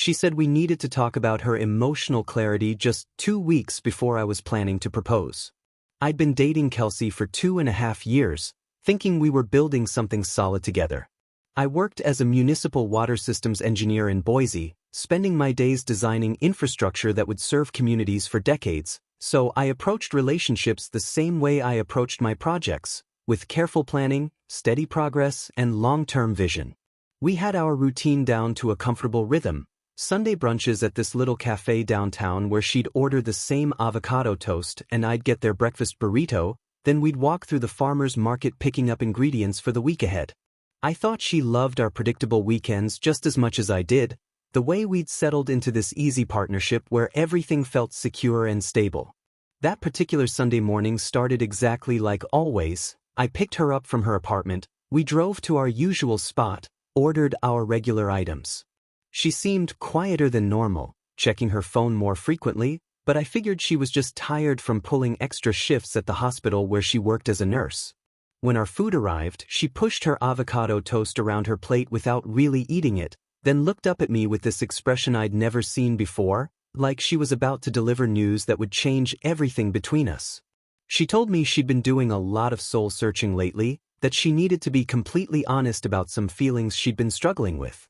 She said we needed to talk about her emotional clarity just 2 weeks before I was planning to propose. I'd been dating Kelsey for 2.5 years, thinking we were building something solid together. I worked as a municipal water systems engineer in Boise, spending my days designing infrastructure that would serve communities for decades, so I approached relationships the same way I approached my projects, with careful planning, steady progress, and long-term vision. We had our routine down to a comfortable rhythm. Sunday brunches at this little cafe downtown where she'd order the same avocado toast and I'd get their breakfast burrito, then we'd walk through the farmer's market picking up ingredients for the week ahead. I thought she loved our predictable weekends just as much as I did, the way we'd settled into this easy partnership where everything felt secure and stable. That particular Sunday morning started exactly like always. I picked her up from her apartment, we drove to our usual spot, ordered our regular items. She seemed quieter than normal, checking her phone more frequently, but I figured she was just tired from pulling extra shifts at the hospital where she worked as a nurse. When our food arrived, she pushed her avocado toast around her plate without really eating it, then looked up at me with this expression I'd never seen before, like she was about to deliver news that would change everything between us. She told me she'd been doing a lot of soul-searching lately, that she needed to be completely honest about some feelings she'd been struggling with.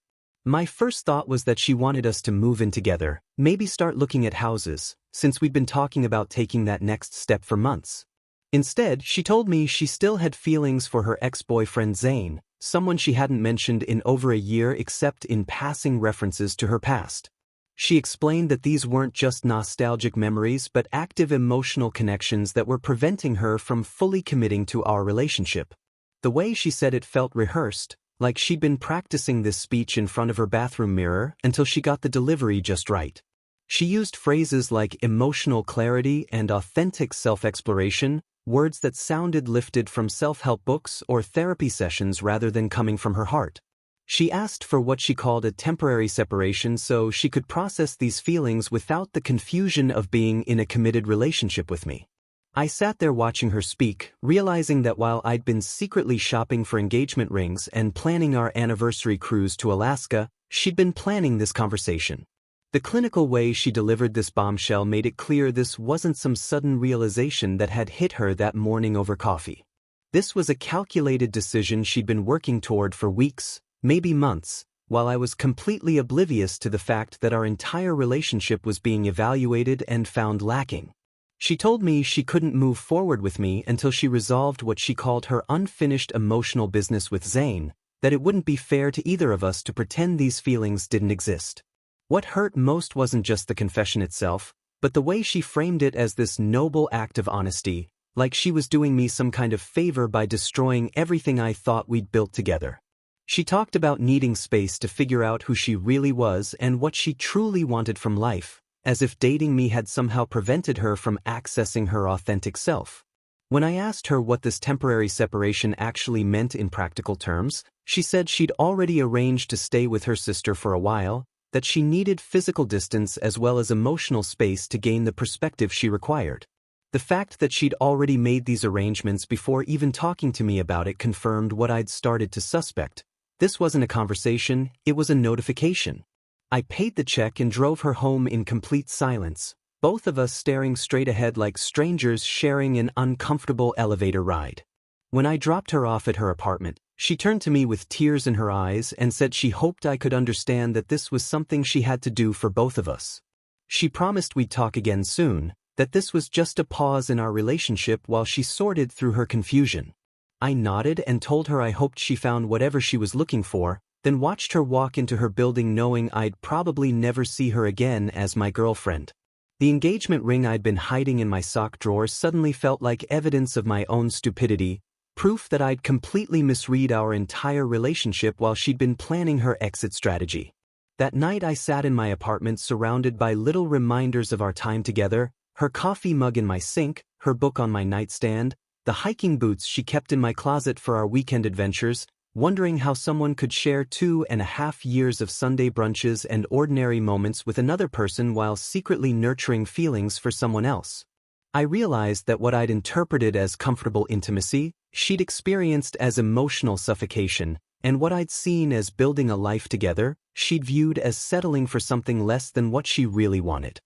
My first thought was that she wanted us to move in together, maybe start looking at houses, since we'd been talking about taking that next step for months. Instead, she told me she still had feelings for her ex-boyfriend Zane, someone she hadn't mentioned in over a year except in passing references to her past. She explained that these weren't just nostalgic memories but active emotional connections that were preventing her from fully committing to our relationship. The way she said it felt rehearsed, like she'd been practicing this speech in front of her bathroom mirror until she got the delivery just right. She used phrases like emotional clarity and authentic self-exploration, words that sounded lifted from self-help books or therapy sessions rather than coming from her heart. She asked for what she called a temporary separation so she could process these feelings without the confusion of being in a committed relationship with me. I sat there watching her speak, realizing that while I'd been secretly shopping for engagement rings and planning our anniversary cruise to Alaska, she'd been planning this conversation. The clinical way she delivered this bombshell made it clear this wasn't some sudden realization that had hit her that morning over coffee. This was a calculated decision she'd been working toward for weeks, maybe months, while I was completely oblivious to the fact that our entire relationship was being evaluated and found lacking. She told me she couldn't move forward with me until she resolved what she called her unfinished emotional business with Zane, that it wouldn't be fair to either of us to pretend these feelings didn't exist. What hurt most wasn't just the confession itself, but the way she framed it as this noble act of honesty, like she was doing me some kind of favor by destroying everything I thought we'd built together. She talked about needing space to figure out who she really was and what she truly wanted from life, as if dating me had somehow prevented her from accessing her authentic self. When I asked her what this temporary separation actually meant in practical terms, she said she'd already arranged to stay with her sister for a while, that she needed physical distance as well as emotional space to gain the perspective she required. The fact that she'd already made these arrangements before even talking to me about it confirmed what I'd started to suspect. This wasn't a conversation, it was a notification. I paid the check and drove her home in complete silence, both of us staring straight ahead like strangers sharing an uncomfortable elevator ride. When I dropped her off at her apartment, she turned to me with tears in her eyes and said she hoped I could understand that this was something she had to do for both of us. She promised we'd talk again soon, that this was just a pause in our relationship while she sorted through her confusion. I nodded and told her I hoped she found whatever she was looking for, then watched her walk into her building knowing I'd probably never see her again as my girlfriend. The engagement ring I'd been hiding in my sock drawer suddenly felt like evidence of my own stupidity, proof that I'd completely misread our entire relationship while she'd been planning her exit strategy. That night I sat in my apartment surrounded by little reminders of our time together, her coffee mug in my sink, her book on my nightstand, the hiking boots she kept in my closet for our weekend adventures, wondering how someone could share 2.5 years of Sunday brunches and ordinary moments with another person while secretly nurturing feelings for someone else. I realized that what I'd interpreted as comfortable intimacy, she'd experienced as emotional suffocation, and what I'd seen as building a life together, she'd viewed as settling for something less than what she really wanted.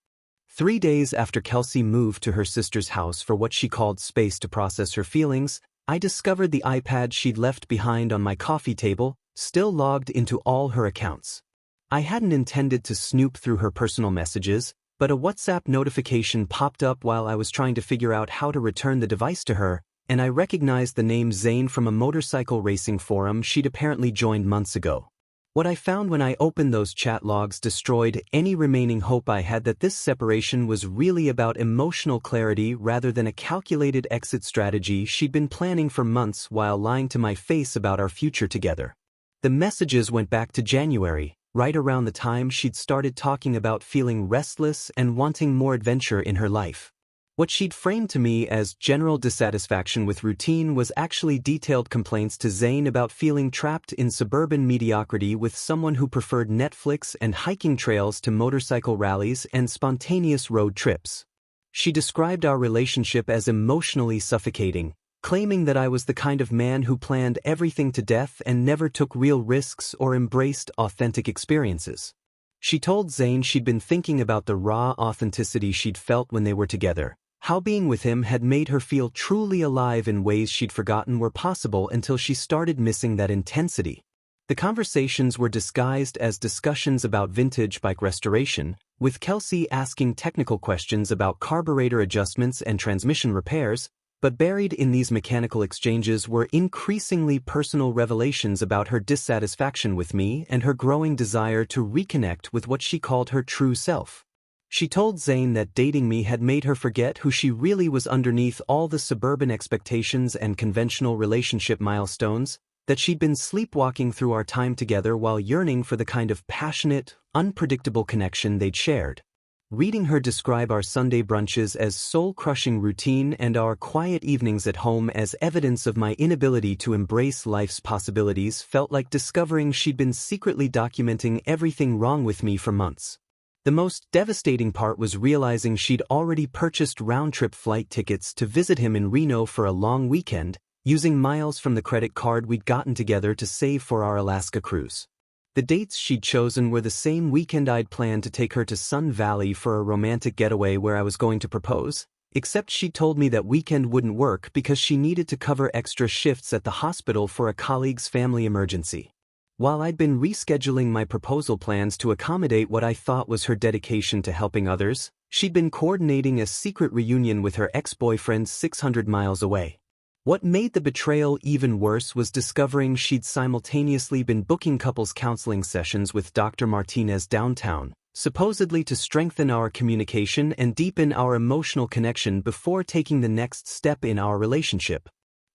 3 days after Kelsey moved to her sister's house for what she called space to process her feelings, I discovered the iPad she'd left behind on my coffee table, still logged into all her accounts. I hadn't intended to snoop through her personal messages, but a WhatsApp notification popped up while I was trying to figure out how to return the device to her, and I recognized the name Zane from a motorcycle racing forum she'd apparently joined months ago. What I found when I opened those chat logs destroyed any remaining hope I had that this separation was really about emotional clarity rather than a calculated exit strategy she'd been planning for months while lying to my face about our future together. The messages went back to January, right around the time she'd started talking about feeling restless and wanting more adventure in her life. What she'd framed to me as general dissatisfaction with routine was actually detailed complaints to Zane about feeling trapped in suburban mediocrity with someone who preferred Netflix and hiking trails to motorcycle rallies and spontaneous road trips. She described our relationship as emotionally suffocating, claiming that I was the kind of man who planned everything to death and never took real risks or embraced authentic experiences. She told Zane she'd been thinking about the raw authenticity she'd felt when they were together, how being with him had made her feel truly alive in ways she'd forgotten were possible until she started missing that intensity. The conversations were disguised as discussions about vintage bike restoration, with Kelsey asking technical questions about carburetor adjustments and transmission repairs, but buried in these mechanical exchanges were increasingly personal revelations about her dissatisfaction with me and her growing desire to reconnect with what she called her true self. She told Zane that dating me had made her forget who she really was underneath all the suburban expectations and conventional relationship milestones, that she'd been sleepwalking through our time together while yearning for the kind of passionate, unpredictable connection they'd shared. Reading her describe our Sunday brunches as soul-crushing routine and our quiet evenings at home as evidence of my inability to embrace life's possibilities felt like discovering she'd been secretly documenting everything wrong with me for months. The most devastating part was realizing she'd already purchased round-trip flight tickets to visit him in Reno for a long weekend, using miles from the credit card we'd gotten together to save for our Alaska cruise. The dates she'd chosen were the same weekend I'd planned to take her to Sun Valley for a romantic getaway where I was going to propose, except she told me that weekend wouldn't work because she needed to cover extra shifts at the hospital for a colleague's family emergency. While I'd been rescheduling my proposal plans to accommodate what I thought was her dedication to helping others, she'd been coordinating a secret reunion with her ex-boyfriend 600 miles away. What made the betrayal even worse was discovering she'd simultaneously been booking couples counseling sessions with Dr. Martinez downtown, supposedly to strengthen our communication and deepen our emotional connection before taking the next step in our relationship.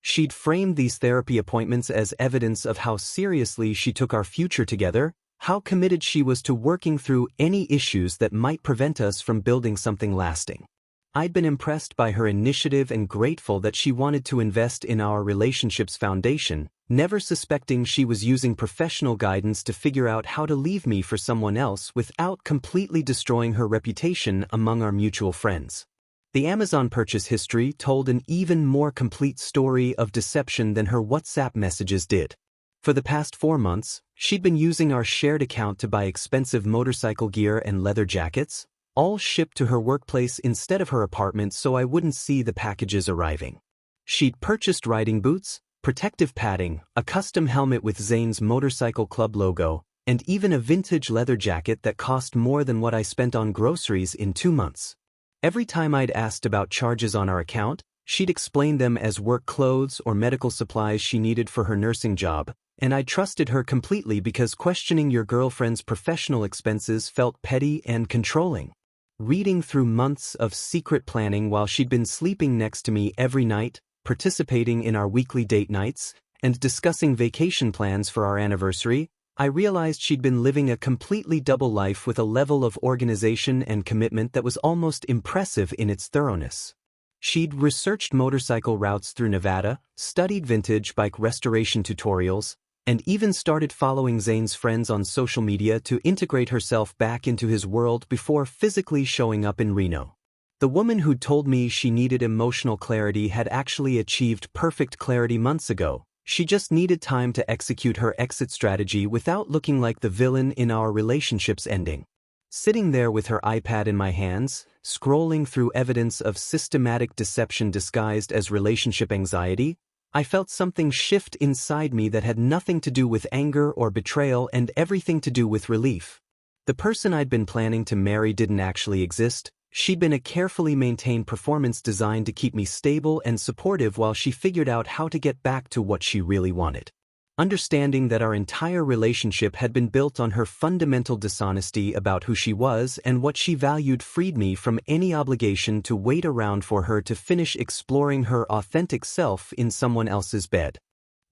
She'd framed these therapy appointments as evidence of how seriously she took our future together, how committed she was to working through any issues that might prevent us from building something lasting. I'd been impressed by her initiative and grateful that she wanted to invest in our relationship's foundation, never suspecting she was using professional guidance to figure out how to leave me for someone else without completely destroying her reputation among our mutual friends. The Amazon purchase history told an even more complete story of deception than her WhatsApp messages did. For the past 4 months, she'd been using our shared account to buy expensive motorcycle gear and leather jackets, all shipped to her workplace instead of her apartment so I wouldn't see the packages arriving. She'd purchased riding boots, protective padding, a custom helmet with Zane's Motorcycle Club logo, and even a vintage leather jacket that cost more than what I spent on groceries in 2 months. Every time I'd asked about charges on our account, she'd explained them as work clothes or medical supplies she needed for her nursing job, and I trusted her completely because questioning your girlfriend's professional expenses felt petty and controlling. Reading through months of secret planning while she'd been sleeping next to me every night, participating in our weekly date nights, and discussing vacation plans for our anniversary, I realized she'd been living a completely double life with a level of organization and commitment that was almost impressive in its thoroughness. She'd researched motorcycle routes through Nevada, studied vintage bike restoration tutorials, and even started following Zane's friends on social media to integrate herself back into his world before physically showing up in Reno. The woman who'd told me she needed emotional clarity had actually achieved perfect clarity months ago, She just needed time to execute her exit strategy without looking like the villain in our relationship's ending. Sitting there with her iPad in my hands, scrolling through evidence of systematic deception disguised as relationship anxiety, I felt something shift inside me that had nothing to do with anger or betrayal and everything to do with relief. The person I'd been planning to marry didn't actually exist. She'd been a carefully maintained performance designed to keep me stable and supportive while she figured out how to get back to what she really wanted. Understanding that our entire relationship had been built on her fundamental dishonesty about who she was and what she valued freed me from any obligation to wait around for her to finish exploring her authentic self in someone else's bed.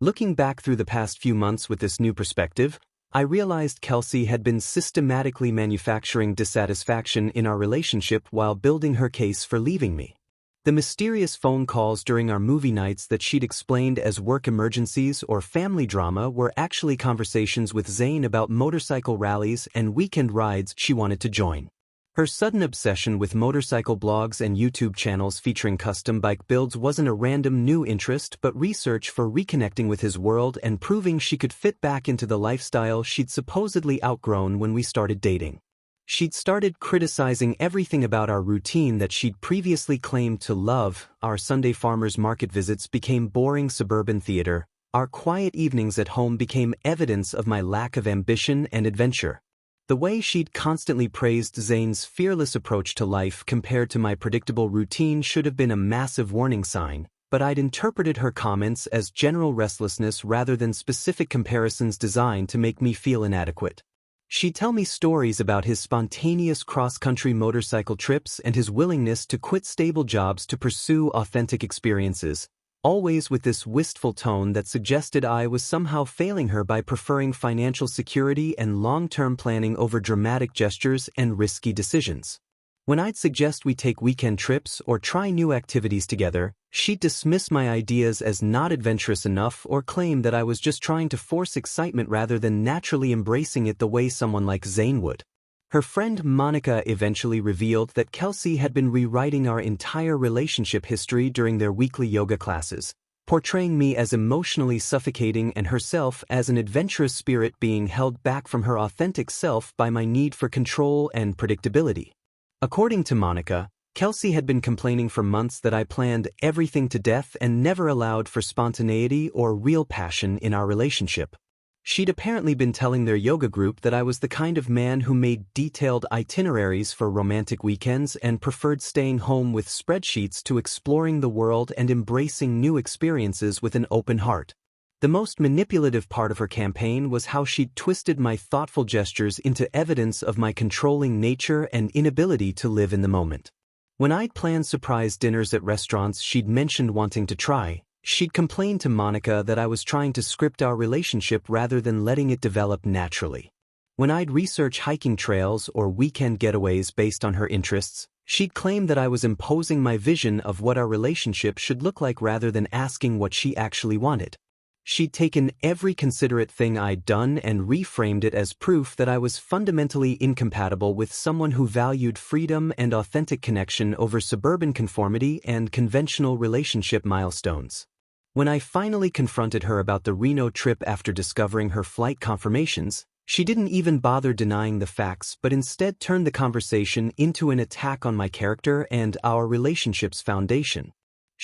Looking back through the past few months with this new perspective, I realized Kelsey had been systematically manufacturing dissatisfaction in our relationship while building her case for leaving me. The mysterious phone calls during our movie nights that she'd explained as work emergencies or family drama were actually conversations with Zane about motorcycle rallies and weekend rides she wanted to join. Her sudden obsession with motorcycle blogs and YouTube channels featuring custom bike builds wasn't a random new interest but research for reconnecting with his world and proving she could fit back into the lifestyle she'd supposedly outgrown when we started dating. She'd started criticizing everything about our routine that she'd previously claimed to love. Our Sunday farmers market visits became boring suburban theater. Our quiet evenings at home became evidence of my lack of ambition and adventure. The way she'd constantly praised Zane's fearless approach to life compared to my predictable routine should have been a massive warning sign, but I'd interpreted her comments as general restlessness rather than specific comparisons designed to make me feel inadequate. She'd tell me stories about his spontaneous cross-country motorcycle trips and his willingness to quit stable jobs to pursue authentic experiences, always with this wistful tone that suggested I was somehow failing her by preferring financial security and long-term planning over dramatic gestures and risky decisions. When I'd suggest we take weekend trips or try new activities together, she'd dismiss my ideas as not adventurous enough or claim that I was just trying to force excitement rather than naturally embracing it the way someone like Zane would. Her friend Monica eventually revealed that Kelsey had been rewriting our entire relationship history during their weekly yoga classes, portraying me as emotionally suffocating and herself as an adventurous spirit being held back from her authentic self by my need for control and predictability. According to Monica, Kelsey had been complaining for months that I planned everything to death and never allowed for spontaneity or real passion in our relationship. She'd apparently been telling their yoga group that I was the kind of man who made detailed itineraries for romantic weekends and preferred staying home with spreadsheets to exploring the world and embracing new experiences with an open heart. The most manipulative part of her campaign was how she'd twisted my thoughtful gestures into evidence of my controlling nature and inability to live in the moment. When I'd planned surprise dinners at restaurants she'd mentioned wanting to try, she'd complain to Monica that I was trying to script our relationship rather than letting it develop naturally. When I'd research hiking trails or weekend getaways based on her interests, she'd claim that I was imposing my vision of what our relationship should look like rather than asking what she actually wanted. She'd taken every considerate thing I'd done and reframed it as proof that I was fundamentally incompatible with someone who valued freedom and authentic connection over suburban conformity and conventional relationship milestones. When I finally confronted her about the Reno trip after discovering her flight confirmations, she didn't even bother denying the facts but instead turned the conversation into an attack on my character and our relationship's foundation.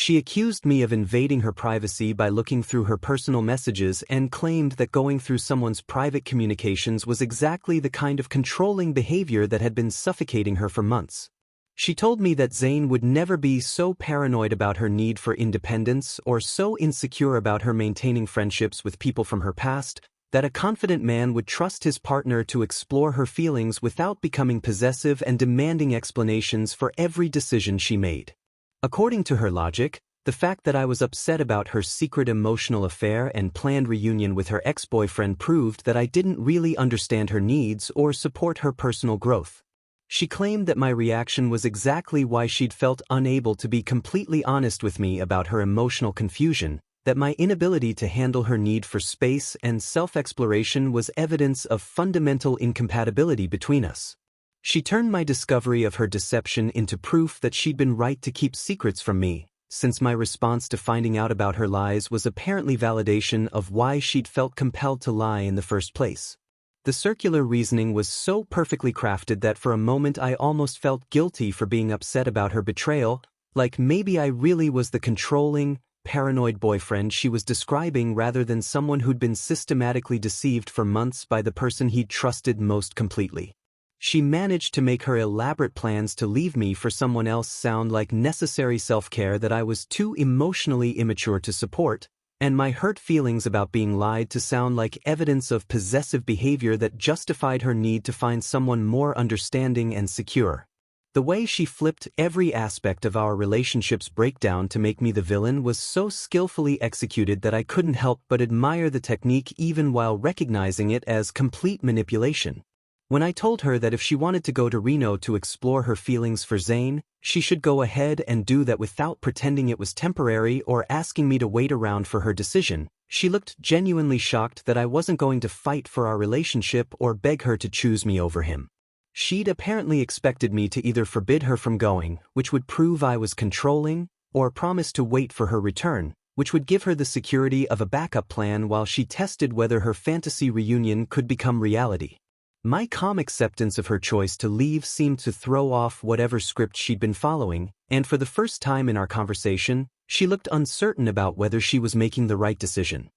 She accused me of invading her privacy by looking through her personal messages and claimed that going through someone's private communications was exactly the kind of controlling behavior that had been suffocating her for months. She told me that Zane would never be so paranoid about her need for independence or so insecure about her maintaining friendships with people from her past, that a confident man would trust his partner to explore her feelings without becoming possessive and demanding explanations for every decision she made. According to her logic, the fact that I was upset about her secret emotional affair and planned reunion with her ex-boyfriend proved that I didn't really understand her needs or support her personal growth. She claimed that my reaction was exactly why she'd felt unable to be completely honest with me about her emotional confusion, that my inability to handle her need for space and self-exploration was evidence of fundamental incompatibility between us. She turned my discovery of her deception into proof that she'd been right to keep secrets from me, since my response to finding out about her lies was apparently validation of why she'd felt compelled to lie in the first place. The circular reasoning was so perfectly crafted that for a moment I almost felt guilty for being upset about her betrayal, like maybe I really was the controlling, paranoid boyfriend she was describing rather than someone who'd been systematically deceived for months by the person he'd trusted most completely. She managed to make her elaborate plans to leave me for someone else sound like necessary self-care that I was too emotionally immature to support, and my hurt feelings about being lied to sound like evidence of possessive behavior that justified her need to find someone more understanding and secure. The way she flipped every aspect of our relationship's breakdown to make me the villain was so skillfully executed that I couldn't help but admire the technique even while recognizing it as complete manipulation. When I told her that if she wanted to go to Reno to explore her feelings for Zane, she should go ahead and do that without pretending it was temporary or asking me to wait around for her decision, she looked genuinely shocked that I wasn't going to fight for our relationship or beg her to choose me over him. She'd apparently expected me to either forbid her from going, which would prove I was controlling, or promise to wait for her return, which would give her the security of a backup plan while she tested whether her fantasy reunion could become reality. My calm acceptance of her choice to leave seemed to throw off whatever script she'd been following, and for the first time in our conversation, she looked uncertain about whether she was making the right decision.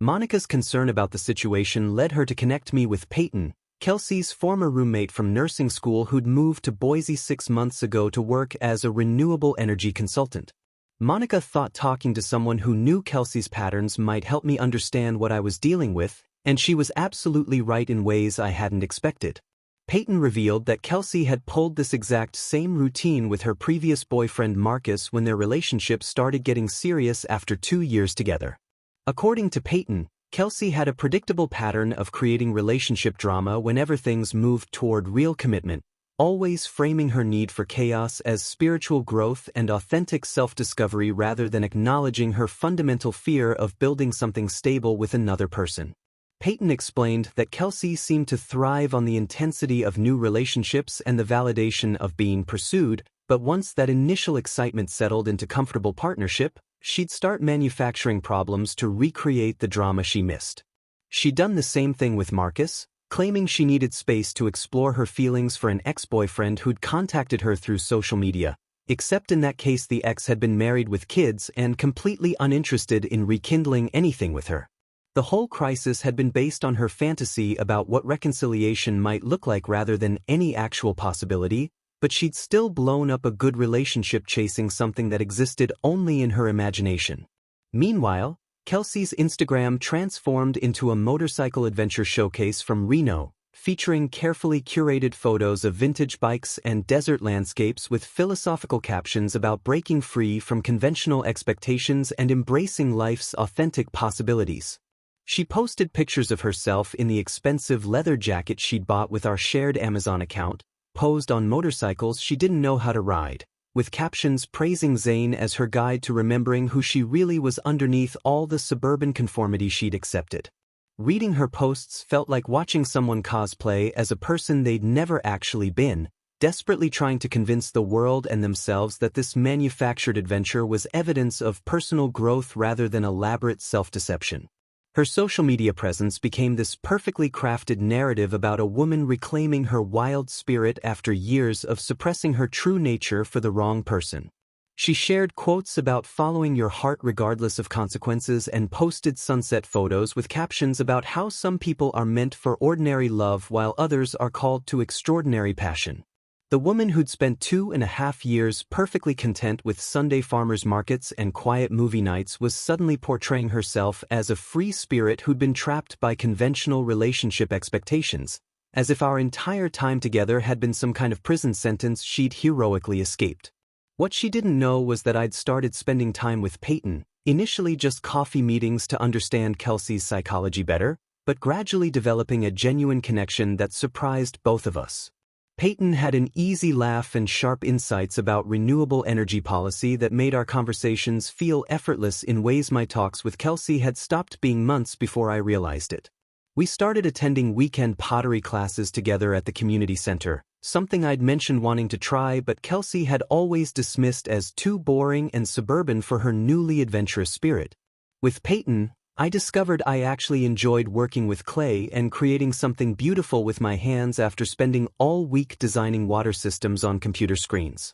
Monica's concern about the situation led her to connect me with Peyton, Kelsey's former roommate from nursing school who'd moved to Boise 6 months ago to work as a renewable energy consultant. Monica thought talking to someone who knew Kelsey's patterns might help me understand what I was dealing with, and she was absolutely right in ways I hadn't expected. Peyton revealed that Kelsey had pulled this exact same routine with her previous boyfriend Marcus when their relationship started getting serious after 2 years together. According to Peyton, Kelsey had a predictable pattern of creating relationship drama whenever things moved toward real commitment, always framing her need for chaos as spiritual growth and authentic self-discovery rather than acknowledging her fundamental fear of building something stable with another person. Peyton explained that Kelsey seemed to thrive on the intensity of new relationships and the validation of being pursued, but once that initial excitement settled into comfortable partnership, she'd start manufacturing problems to recreate the drama she missed. She'd done the same thing with Marcus, claiming she needed space to explore her feelings for an ex-boyfriend who'd contacted her through social media, except in that case the ex had been married with kids and completely uninterested in rekindling anything with her. The whole crisis had been based on her fantasy about what reconciliation might look like rather than any actual possibility, but she'd still blown up a good relationship chasing something that existed only in her imagination. Meanwhile, Kelsey's Instagram transformed into a motorcycle adventure showcase from Reno, featuring carefully curated photos of vintage bikes and desert landscapes with philosophical captions about breaking free from conventional expectations and embracing life's authentic possibilities. She posted pictures of herself in the expensive leather jacket she'd bought with our shared Amazon account, posed on motorcycles she didn't know how to ride, with captions praising Zane as her guide to remembering who she really was underneath all the suburban conformity she'd accepted. Reading her posts felt like watching someone cosplay as a person they'd never actually been, desperately trying to convince the world and themselves that this manufactured adventure was evidence of personal growth rather than elaborate self-deception. Her social media presence became this perfectly crafted narrative about a woman reclaiming her wild spirit after years of suppressing her true nature for the wrong person. She shared quotes about following your heart regardless of consequences and posted sunset photos with captions about how some people are meant for ordinary love while others are called to extraordinary passion. The woman who'd spent 2.5 years perfectly content with Sunday farmers markets and quiet movie nights was suddenly portraying herself as a free spirit who'd been trapped by conventional relationship expectations, as if our entire time together had been some kind of prison sentence she'd heroically escaped. What she didn't know was that I'd started spending time with Peyton, initially just coffee meetings to understand Kelsey's psychology better, but gradually developing a genuine connection that surprised both of us. Peyton had an easy laugh and sharp insights about renewable energy policy that made our conversations feel effortless in ways my talks with Kelsey had stopped being months before I realized it. We started attending weekend pottery classes together at the community center, something I'd mentioned wanting to try but Kelsey had always dismissed as too boring and suburban for her newly adventurous spirit. With Peyton, I discovered I actually enjoyed working with clay and creating something beautiful with my hands after spending all week designing water systems on computer screens.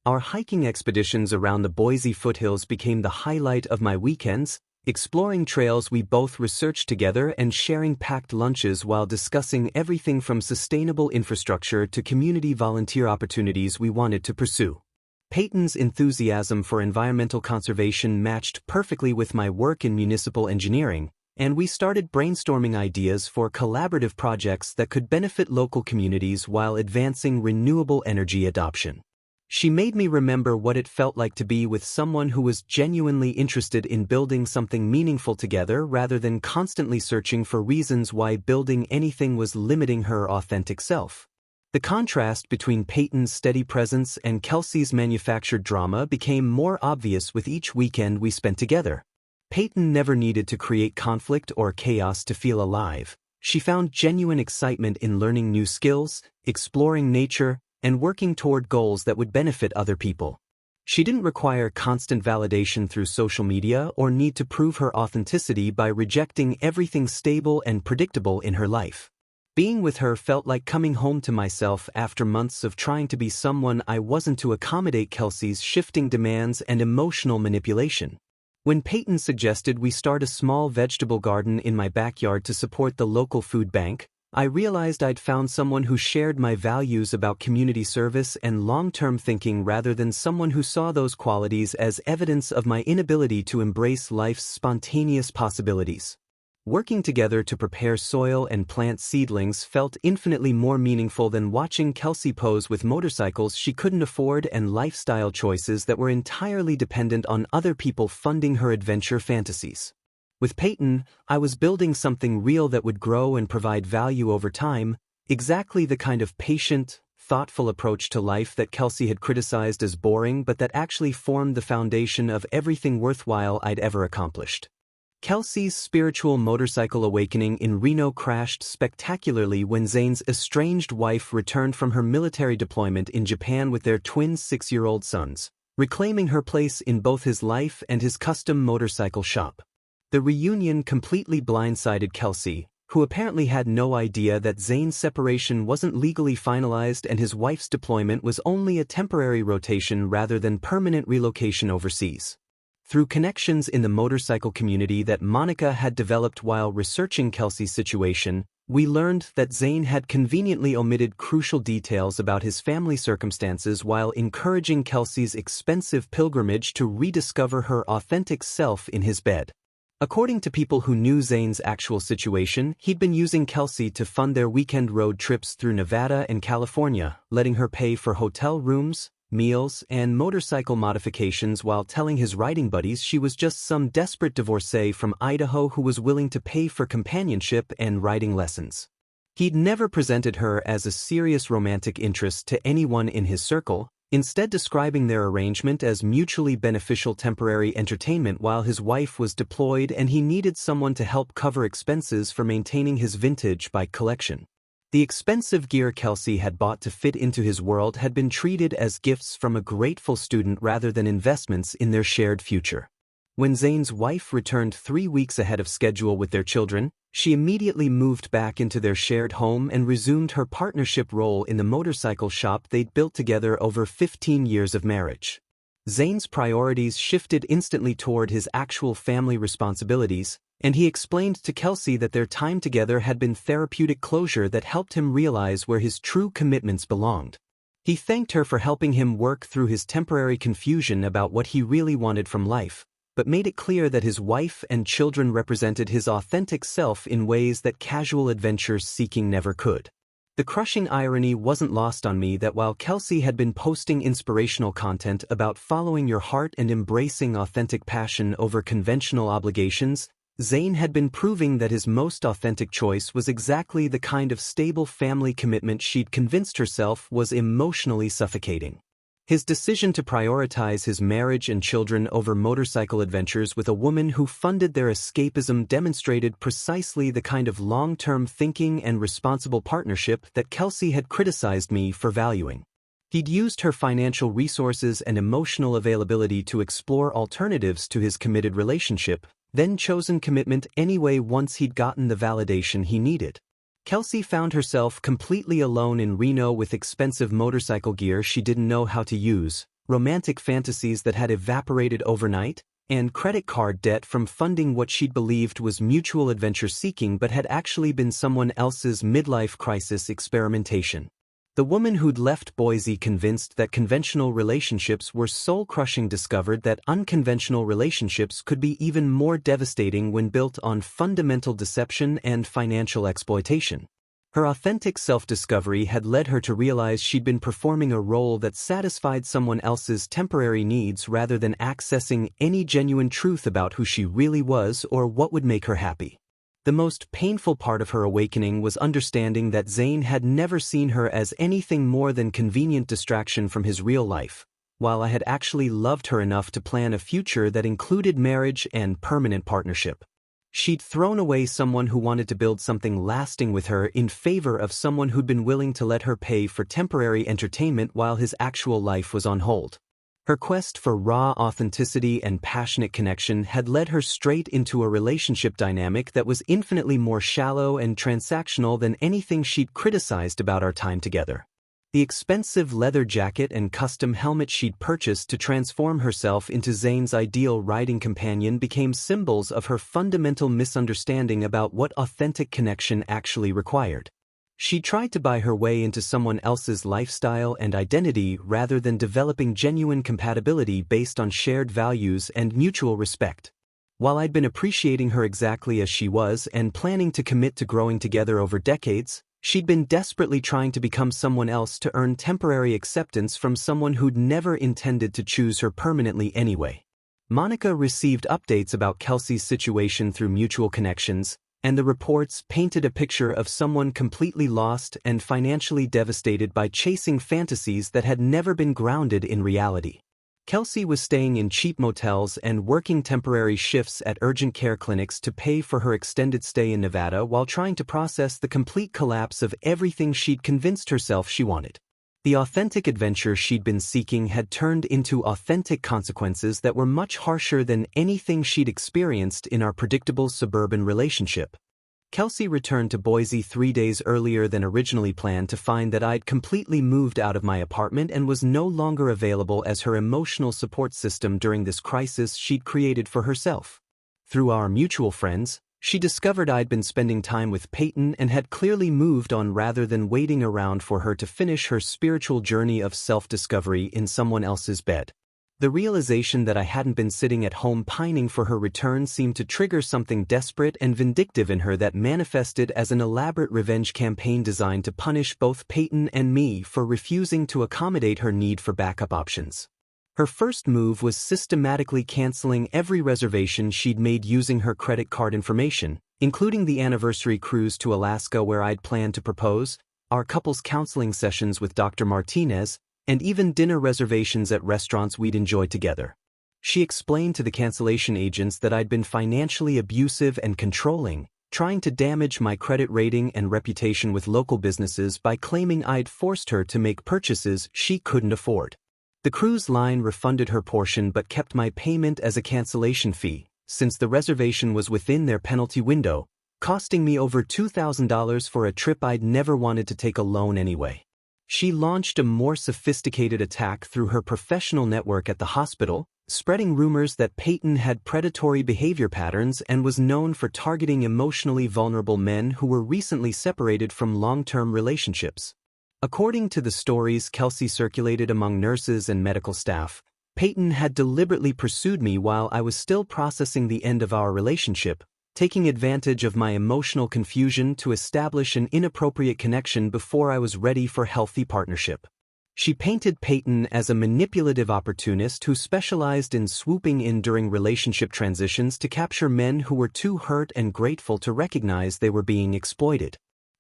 Our hiking expeditions around the Boise foothills became the highlight of my weekends, exploring trails we both researched together and sharing packed lunches while discussing everything from sustainable infrastructure to community volunteer opportunities we wanted to pursue. Peyton's enthusiasm for environmental conservation matched perfectly with my work in municipal engineering, and we started brainstorming ideas for collaborative projects that could benefit local communities while advancing renewable energy adoption. She made me remember what it felt like to be with someone who was genuinely interested in building something meaningful together rather than constantly searching for reasons why building anything was limiting her authentic self. The contrast between Peyton's steady presence and Kelsey's manufactured drama became more obvious with each weekend we spent together. Peyton never needed to create conflict or chaos to feel alive. She found genuine excitement in learning new skills, exploring nature, and working toward goals that would benefit other people. She didn't require constant validation through social media or need to prove her authenticity by rejecting everything stable and predictable in her life. Being with her felt like coming home to myself after months of trying to be someone I wasn't to accommodate Kelsey's shifting demands and emotional manipulation. When Peyton suggested we start a small vegetable garden in my backyard to support the local food bank, I realized I'd found someone who shared my values about community service and long-term thinking rather than someone who saw those qualities as evidence of my inability to embrace life's spontaneous possibilities. Working together to prepare soil and plant seedlings felt infinitely more meaningful than watching Kelsey pose with motorcycles she couldn't afford and lifestyle choices that were entirely dependent on other people funding her adventure fantasies. With Peyton, I was building something real that would grow and provide value over time, exactly the kind of patient, thoughtful approach to life that Kelsey had criticized as boring but that actually formed the foundation of everything worthwhile I'd ever accomplished. Kelsey's spiritual motorcycle awakening in Reno crashed spectacularly when Zane's estranged wife returned from her military deployment in Japan with their twin 6-year-old sons, reclaiming her place in both his life and his custom motorcycle shop. The reunion completely blindsided Kelsey, who apparently had no idea that Zane's separation wasn't legally finalized and his wife's deployment was only a temporary rotation rather than permanent relocation overseas. Through connections in the motorcycle community that Monica had developed while researching Kelsey's situation, we learned that Zane had conveniently omitted crucial details about his family circumstances while encouraging Kelsey's expensive pilgrimage to rediscover her authentic self in his bed. According to people who knew Zane's actual situation, he'd been using Kelsey to fund their weekend road trips through Nevada and California, letting her pay for hotel rooms, meals, and motorcycle modifications while telling his riding buddies she was just some desperate divorcee from Idaho who was willing to pay for companionship and riding lessons. He'd never presented her as a serious romantic interest to anyone in his circle, instead describing their arrangement as mutually beneficial temporary entertainment while his wife was deployed and he needed someone to help cover expenses for maintaining his vintage bike collection. The expensive gear Kelsey had bought to fit into his world had been treated as gifts from a grateful student rather than investments in their shared future. When Zane's wife returned 3 weeks ahead of schedule with their children, she immediately moved back into their shared home and resumed her partnership role in the motorcycle shop they'd built together over 15 years of marriage. Zane's priorities shifted instantly toward his actual family responsibilities, and he explained to Kelsey that their time together had been therapeutic closure that helped him realize where his true commitments belonged. He thanked her for helping him work through his temporary confusion about what he really wanted from life, but made it clear that his wife and children represented his authentic self in ways that casual adventure seeking never could. The crushing irony wasn't lost on me that while Kelsey had been posting inspirational content about following your heart and embracing authentic passion over conventional obligations, Zane had been proving that his most authentic choice was exactly the kind of stable family commitment she'd convinced herself was emotionally suffocating. His decision to prioritize his marriage and children over motorcycle adventures with a woman who funded their escapism demonstrated precisely the kind of long-term thinking and responsible partnership that Kelsey had criticized me for valuing. He'd used her financial resources and emotional availability to explore alternatives to his committed relationship, then chosen commitment anyway once he'd gotten the validation he needed. Kelsey found herself completely alone in Reno with expensive motorcycle gear she didn't know how to use, romantic fantasies that had evaporated overnight, and credit card debt from funding what she'd believed was mutual adventure-seeking but had actually been someone else's midlife crisis experimentation. The woman who'd left Boise convinced that conventional relationships were soul-crushing discovered that unconventional relationships could be even more devastating when built on fundamental deception and financial exploitation. Her authentic self-discovery had led her to realize she'd been performing a role that satisfied someone else's temporary needs rather than accessing any genuine truth about who she really was or what would make her happy. The most painful part of her awakening was understanding that Zane had never seen her as anything more than convenient distraction from his real life, while I had actually loved her enough to plan a future that included marriage and permanent partnership. She'd thrown away someone who wanted to build something lasting with her in favor of someone who'd been willing to let her pay for temporary entertainment while his actual life was on hold. Her quest for raw authenticity and passionate connection had led her straight into a relationship dynamic that was infinitely more shallow and transactional than anything she'd criticized about our time together. The expensive leather jacket and custom helmet she'd purchased to transform herself into Zane's ideal riding companion became symbols of her fundamental misunderstanding about what authentic connection actually required. She tried to buy her way into someone else's lifestyle and identity rather than developing genuine compatibility based on shared values and mutual respect. While I'd been appreciating her exactly as she was and planning to commit to growing together over decades, she'd been desperately trying to become someone else to earn temporary acceptance from someone who'd never intended to choose her permanently anyway. Monica received updates about Kelsey's situation through mutual connections, and the reports painted a picture of someone completely lost and financially devastated by chasing fantasies that had never been grounded in reality. Kelsey was staying in cheap motels and working temporary shifts at urgent care clinics to pay for her extended stay in Nevada while trying to process the complete collapse of everything she'd convinced herself she wanted. The authentic adventure she'd been seeking had turned into authentic consequences that were much harsher than anything she'd experienced in our predictable suburban relationship. Kelsey returned to Boise 3 days earlier than originally planned to find that I'd completely moved out of my apartment and was no longer available as her emotional support system during this crisis she'd created for herself. Through our mutual friends, she discovered I'd been spending time with Peyton and had clearly moved on rather than waiting around for her to finish her spiritual journey of self-discovery in someone else's bed. The realization that I hadn't been sitting at home pining for her return seemed to trigger something desperate and vindictive in her that manifested as an elaborate revenge campaign designed to punish both Peyton and me for refusing to accommodate her need for backup options. Her first move was systematically canceling every reservation she'd made using her credit card information, including the anniversary cruise to Alaska where I'd planned to propose, our couples counseling sessions with Dr. Martinez, and even dinner reservations at restaurants we'd enjoyed together. She explained to the cancellation agents that I'd been financially abusive and controlling, trying to damage my credit rating and reputation with local businesses by claiming I'd forced her to make purchases she couldn't afford. The cruise line refunded her portion but kept my payment as a cancellation fee, since the reservation was within their penalty window, costing me over $2,000 for a trip I'd never wanted to take alone anyway. She launched a more sophisticated attack through her professional network at the hospital, spreading rumors that Peyton had predatory behavior patterns and was known for targeting emotionally vulnerable men who were recently separated from long-term relationships. According to the stories Kelsey circulated among nurses and medical staff, Peyton had deliberately pursued me while I was still processing the end of our relationship, taking advantage of my emotional confusion to establish an inappropriate connection before I was ready for healthy partnership. She painted Peyton as a manipulative opportunist who specialized in swooping in during relationship transitions to capture men who were too hurt and grateful to recognize they were being exploited.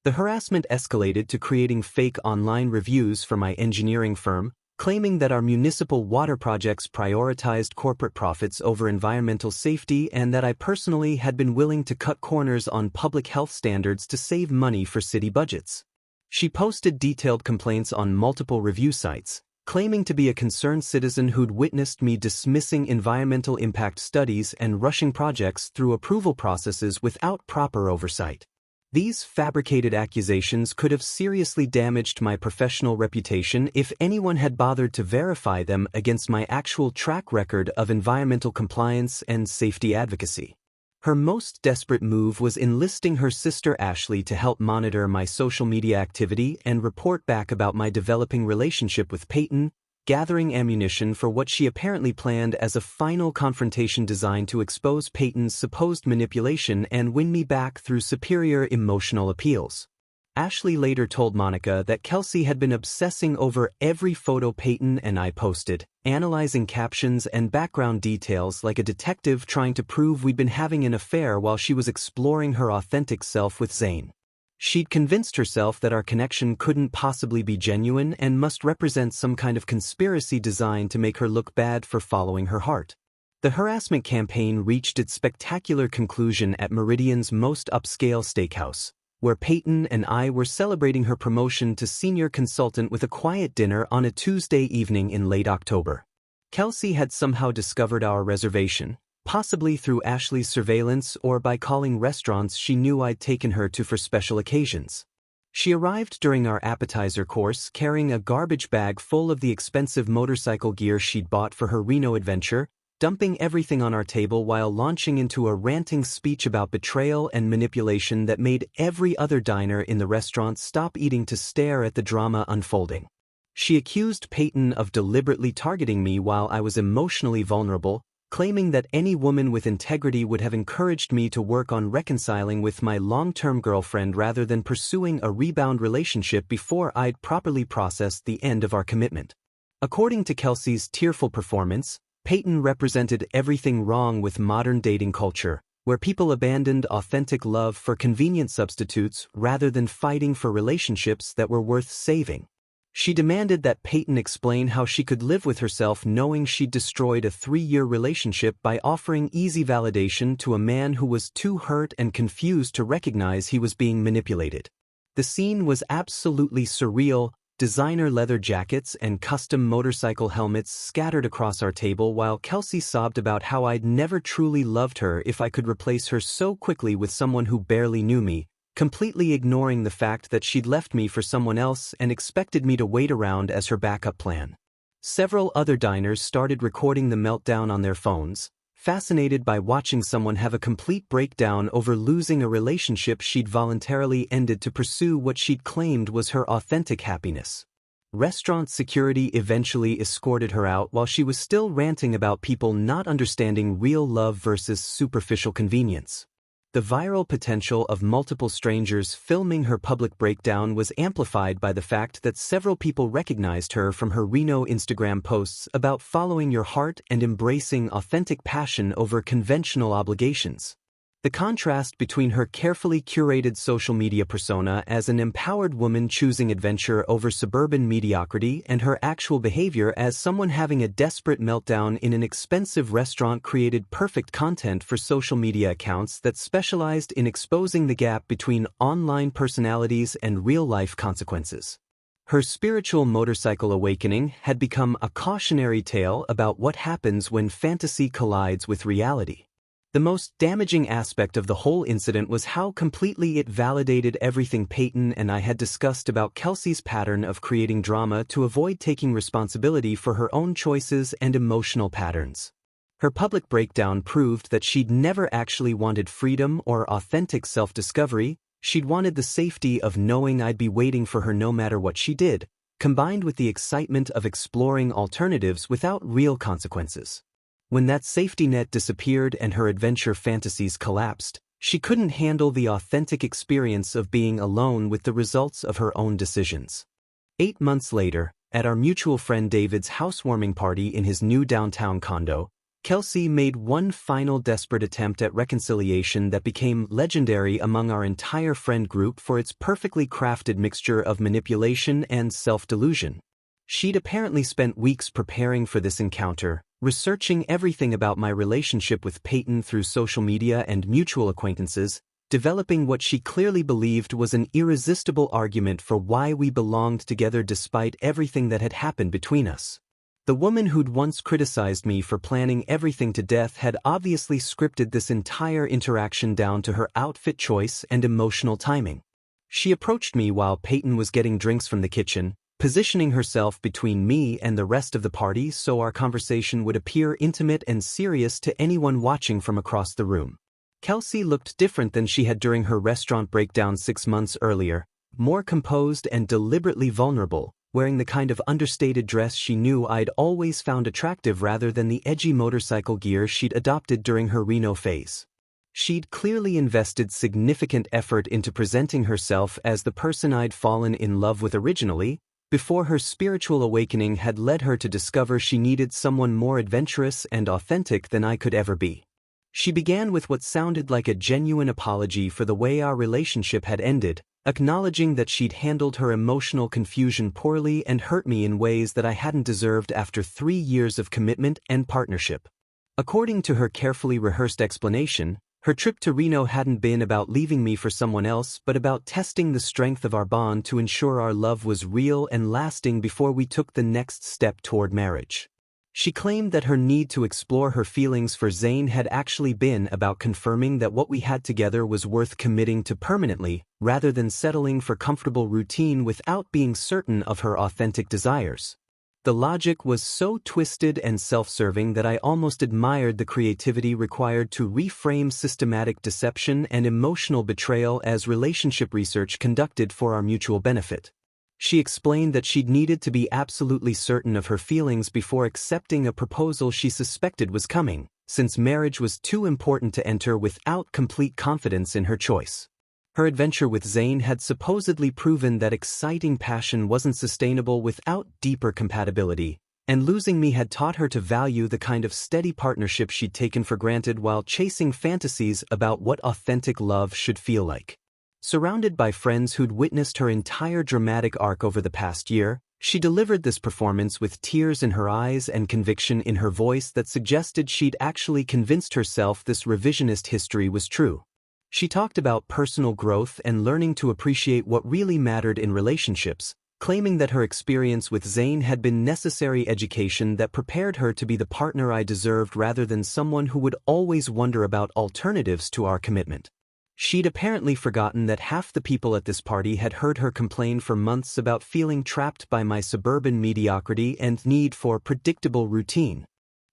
The harassment escalated to creating fake online reviews for my engineering firm, claiming that our municipal water projects prioritized corporate profits over environmental safety and that I personally had been willing to cut corners on public health standards to save money for city budgets. She posted detailed complaints on multiple review sites, claiming to be a concerned citizen who'd witnessed me dismissing environmental impact studies and rushing projects through approval processes without proper oversight. These fabricated accusations could have seriously damaged my professional reputation if anyone had bothered to verify them against my actual track record of environmental compliance and safety advocacy. Her most desperate move was enlisting her sister Ashley to help monitor my social media activity and report back about my developing relationship with Peyton, gathering ammunition for what she apparently planned as a final confrontation designed to expose Peyton's supposed manipulation and win me back through superior emotional appeals. Ashley later told Monica that Kelsey had been obsessing over every photo Peyton and I posted, analyzing captions and background details like a detective trying to prove we'd been having an affair while she was exploring her authentic self with Zane. She'd convinced herself that our connection couldn't possibly be genuine and must represent some kind of conspiracy designed to make her look bad for following her heart. The harassment campaign reached its spectacular conclusion at Meridian's most upscale steakhouse, where Peyton and I were celebrating her promotion to senior consultant with a quiet dinner on a Tuesday evening in late October. Kelsey had somehow discovered our reservation, possibly through Ashley's surveillance or by calling restaurants she knew I'd taken her to for special occasions. She arrived during our appetizer course carrying a garbage bag full of the expensive motorcycle gear she'd bought for her Reno adventure, dumping everything on our table while launching into a ranting speech about betrayal and manipulation that made every other diner in the restaurant stop eating to stare at the drama unfolding. She accused Peyton of deliberately targeting me while I was emotionally vulnerable, claiming that any woman with integrity would have encouraged me to work on reconciling with my long-term girlfriend rather than pursuing a rebound relationship before I'd properly processed the end of our commitment. According to Kelsey's tearful performance, Peyton represented everything wrong with modern dating culture, where people abandoned authentic love for convenient substitutes rather than fighting for relationships that were worth saving. She demanded that Peyton explain how she could live with herself knowing she'd destroyed a 3-year relationship by offering easy validation to a man who was too hurt and confused to recognize he was being manipulated. The scene was absolutely surreal, designer leather jackets and custom motorcycle helmets scattered across our table while Kelsey sobbed about how I'd never truly loved her if I could replace her so quickly with someone who barely knew me, completely ignoring the fact that she'd left me for someone else and expected me to wait around as her backup plan. Several other diners started recording the meltdown on their phones, fascinated by watching someone have a complete breakdown over losing a relationship she'd voluntarily ended to pursue what she'd claimed was her authentic happiness. Restaurant security eventually escorted her out while she was still ranting about people not understanding real love versus superficial convenience. The viral potential of multiple strangers filming her public breakdown was amplified by the fact that several people recognized her from her Reno Instagram posts about following your heart and embracing authentic passion over conventional obligations. The contrast between her carefully curated social media persona as an empowered woman choosing adventure over suburban mediocrity and her actual behavior as someone having a desperate meltdown in an expensive restaurant created perfect content for social media accounts that specialized in exposing the gap between online personalities and real-life consequences. Her spiritual motorcycle awakening had become a cautionary tale about what happens when fantasy collides with reality. The most damaging aspect of the whole incident was how completely it validated everything Peyton and I had discussed about Kelsey's pattern of creating drama to avoid taking responsibility for her own choices and emotional patterns. Her public breakdown proved that she'd never actually wanted freedom or authentic self-discovery. She'd wanted the safety of knowing I'd be waiting for her no matter what she did, combined with the excitement of exploring alternatives without real consequences. When that safety net disappeared and her adventure fantasies collapsed, she couldn't handle the authentic experience of being alone with the results of her own decisions. 8 months later, at our mutual friend David's housewarming party in his new downtown condo, Kelsey made one final desperate attempt at reconciliation that became legendary among our entire friend group for its perfectly crafted mixture of manipulation and self-delusion. She'd apparently spent weeks preparing for this encounter, researching everything about my relationship with Peyton through social media and mutual acquaintances, developing what she clearly believed was an irresistible argument for why we belonged together despite everything that had happened between us. The woman who'd once criticized me for planning everything to death had obviously scripted this entire interaction down to her outfit choice and emotional timing. She approached me while Peyton was getting drinks from the kitchen, positioning herself between me and the rest of the party so our conversation would appear intimate and serious to anyone watching from across the room. Kelsey looked different than she had during her restaurant breakdown 6 months earlier, more composed and deliberately vulnerable, wearing the kind of understated dress she knew I'd always found attractive rather than the edgy motorcycle gear she'd adopted during her Reno phase. She'd clearly invested significant effort into presenting herself as the person I'd fallen in love with originally, before her spiritual awakening had led her to discover she needed someone more adventurous and authentic than I could ever be. She began with what sounded like a genuine apology for the way our relationship had ended, acknowledging that she'd handled her emotional confusion poorly and hurt me in ways that I hadn't deserved after 3 years of commitment and partnership. According to her carefully rehearsed explanation, her trip to Reno hadn't been about leaving me for someone else but about testing the strength of our bond to ensure our love was real and lasting before we took the next step toward marriage. She claimed that her need to explore her feelings for Zane had actually been about confirming that what we had together was worth committing to permanently, rather than settling for comfortable routine without being certain of her authentic desires. The logic was so twisted and self-serving that I almost admired the creativity required to reframe systematic deception and emotional betrayal as relationship research conducted for our mutual benefit. She explained that she'd needed to be absolutely certain of her feelings before accepting a proposal she suspected was coming, since marriage was too important to enter without complete confidence in her choice. Her adventure with Zane had supposedly proven that exciting passion wasn't sustainable without deeper compatibility, and losing me had taught her to value the kind of steady partnership she'd taken for granted while chasing fantasies about what authentic love should feel like. Surrounded by friends who'd witnessed her entire dramatic arc over the past year, she delivered this performance with tears in her eyes and conviction in her voice that suggested she'd actually convinced herself this revisionist history was true. She talked about personal growth and learning to appreciate what really mattered in relationships, claiming that her experience with Zane had been necessary education that prepared her to be the partner I deserved rather than someone who would always wonder about alternatives to our commitment. She'd apparently forgotten that half the people at this party had heard her complain for months about feeling trapped by my suburban mediocrity and need for predictable routine.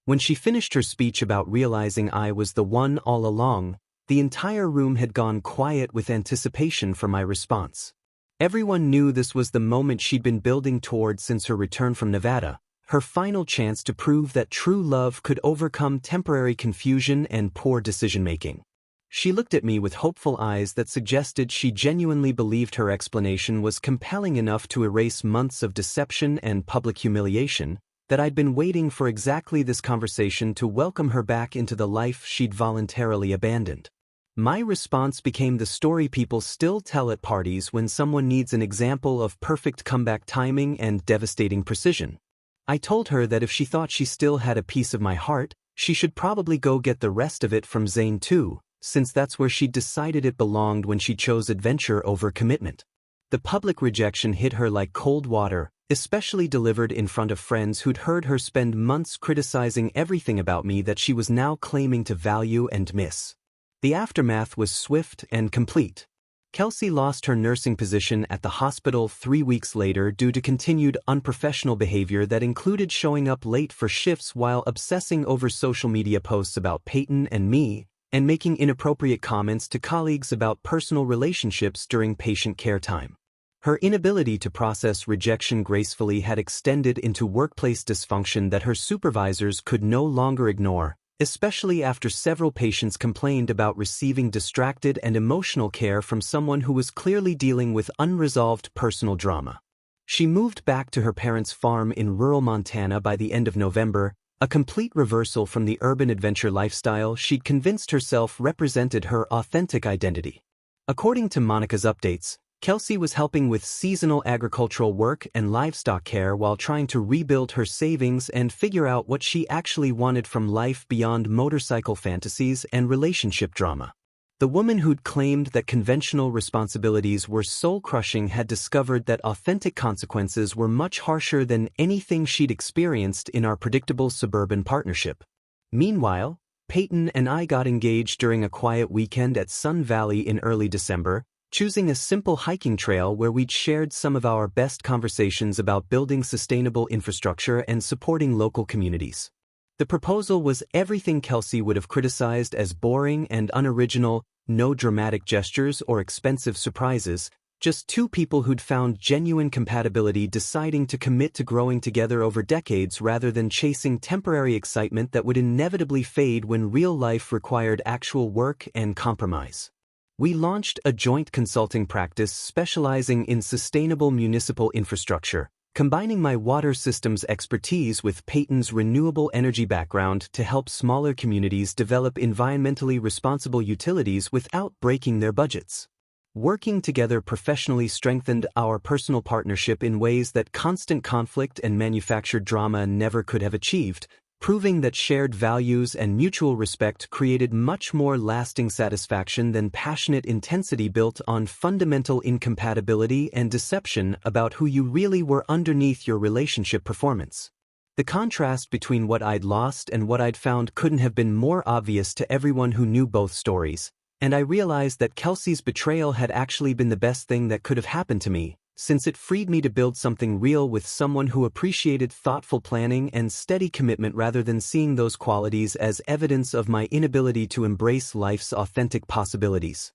When she finished her speech about realizing I was the one all along, the entire room had gone quiet with anticipation for my response. Everyone knew this was the moment she'd been building toward since her return from Nevada, her final chance to prove that true love could overcome temporary confusion and poor decision-making. She looked at me with hopeful eyes that suggested she genuinely believed her explanation was compelling enough to erase months of deception and public humiliation, that I'd been waiting for exactly this conversation to welcome her back into the life she'd voluntarily abandoned. My response became the story people still tell at parties when someone needs an example of perfect comeback timing and devastating precision. I told her that if she thought she still had a piece of my heart, she should probably go get the rest of it from Zane too, since that's where she'd decided it belonged when she chose adventure over commitment. The public rejection hit her like cold water, especially delivered in front of friends who'd heard her spend months criticizing everything about me that she was now claiming to value and miss. The aftermath was swift and complete. Kelsey lost her nursing position at the hospital 3 weeks later due to continued unprofessional behavior that included showing up late for shifts while obsessing over social media posts about Peyton and me, and making inappropriate comments to colleagues about personal relationships during patient care time. Her inability to process rejection gracefully had extended into workplace dysfunction that her supervisors could no longer ignore, especially after several patients complained about receiving distracted and emotional care from someone who was clearly dealing with unresolved personal drama. She moved back to her parents' farm in rural Montana by the end of November, a complete reversal from the urban adventure lifestyle she'd convinced herself represented her authentic identity. According to Monica's updates, Kelsey was helping with seasonal agricultural work and livestock care while trying to rebuild her savings and figure out what she actually wanted from life beyond motorcycle fantasies and relationship drama. The woman who'd claimed that conventional responsibilities were soul-crushing had discovered that authentic consequences were much harsher than anything she'd experienced in our predictable suburban partnership. Meanwhile, Peyton and I got engaged during a quiet weekend at Sun Valley in early December, choosing a simple hiking trail where we'd shared some of our best conversations about building sustainable infrastructure and supporting local communities. The proposal was everything Kelsey would have criticized as boring and unoriginal, no dramatic gestures or expensive surprises, just two people who'd found genuine compatibility deciding to commit to growing together over decades rather than chasing temporary excitement that would inevitably fade when real life required actual work and compromise. We launched a joint consulting practice specializing in sustainable municipal infrastructure, combining my water systems expertise with Peyton's renewable energy background to help smaller communities develop environmentally responsible utilities without breaking their budgets. Working together professionally strengthened our personal partnership in ways that constant conflict and manufactured drama never could have achieved, proving that shared values and mutual respect created much more lasting satisfaction than passionate intensity built on fundamental incompatibility and deception about who you really were underneath your relationship performance. The contrast between what I'd lost and what I'd found couldn't have been more obvious to everyone who knew both stories, and I realized that Kelsey's betrayal had actually been the best thing that could have happened to me, since it freed me to build something real with someone who appreciated thoughtful planning and steady commitment rather than seeing those qualities as evidence of my inability to embrace life's authentic possibilities.